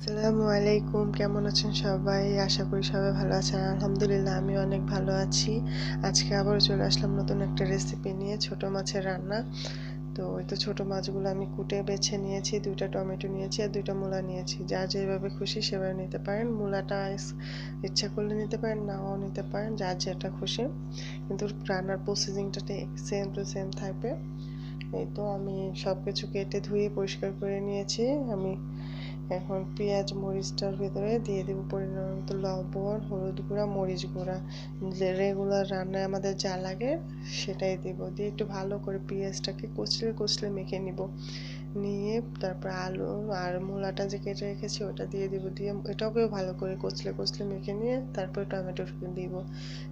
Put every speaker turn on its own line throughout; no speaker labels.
আসসালামু আলাইকুম। কেমন আছেন সবাই? আশা করি সবাই ভালো আছেন। আলহামদুলিল্লাহ আমি অনেক ভালো আছি। আজকে আবারও চলে আসলাম নতুন একটা রেসিপি নিয়ে, ছোট মাছের রান্না। তো ওই তো ছোট মাছগুলো আমি কুটে বেছে নিয়েছি, ২ টা টমেটো নিয়েছি আর ২ টা মূলা নিয়েছি। যার যেভাবে খুশি সেভাবে নিতে পারেন। মূলাটা ইচ্ছা করলে নিতে পারেন, নাও নিতে পারেন, যার যেটা খুশি। কিন্তু রান্নার প্রসেসিংটা সেম টু সেম থাকবে। এই তো আমি সবকিছু কেটে ধুয়ে পরিষ্কার করে নিয়েছি। আমি এখন পেঁয়াজ মরিচটার ভেতরে দিয়ে দেবো পরিমাণ মতো লবণ, হলুদ গুঁড়া, মরিচ গুঁড়া। রেগুলার রান্নায় আমাদের যা লাগে সেটাই দেবো। দিয়ে একটু ভালো করে পেঁয়াজটাকে কচলে কচলে মেখে নিব। নিয়ে তারপর আলু আর মূলাটা যে কেটে রেখেছি ওটা দিয়ে দিব। দিয়ে এটাকেও ভালো করে কচলে কচলে মেখে নিয়ে তারপর টমেটো দিব।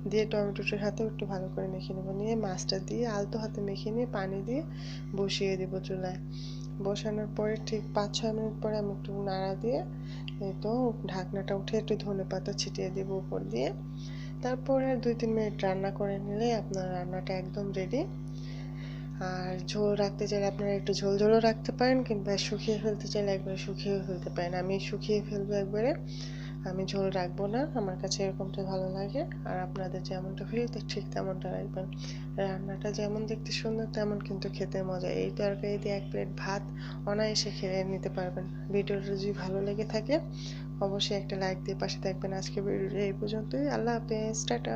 দিয়ে টমেটোটার সাথেও একটু ভালো করে মেখে নেব। নিয়ে মাছটা দিয়ে আলতো হাতে মেখে নিয়ে পানি দিয়ে বসিয়ে দেব চুলায়। বসানোর পরে ঠিক ৫-৬ মিনিট পরে আমি একটু নাড়া দিয়ে এই তো ঢাকনাটা উঠে একটু ধনেপাতা ছিটিয়ে দেবো উপর দিয়ে। তারপরে ২-৩ মিনিট রান্না করে নিলে আপনার রান্নাটা একদম রেডি। আর ঝোল রাখতে চাইলে আপনারা একটু ঝোল ঝোলও রাখতে পারেন, কিংবা শুকিয়ে ফেলতে চাইলে একবারে শুকিয়েও ফেলতে পারেন। আমি শুকিয়ে ফেলবো একবারে, আমি ঝোল রাখবো না, আমার কাছে এরকমটা ভালো লাগে। আর আপনাদের যেমনটা ফিল ঠিক তেমনটা রাখবেন। রান্নাটা যেমন দেখতে সুন্দর তেমন কিন্তু খেতে মজা। এই তরকারি দিয়ে ১ প্লেট ভাত অনায়াসে খেয়ে নিতে পারবেন। ভিডিওটা যদি ভালো লেগে থাকে অবশ্যই একটা লাইক দিয়ে পাশে থাকবেন। আজকে ভিডিওটা এই পর্যন্তই। আল্লাহ হাফেজ, টাটা।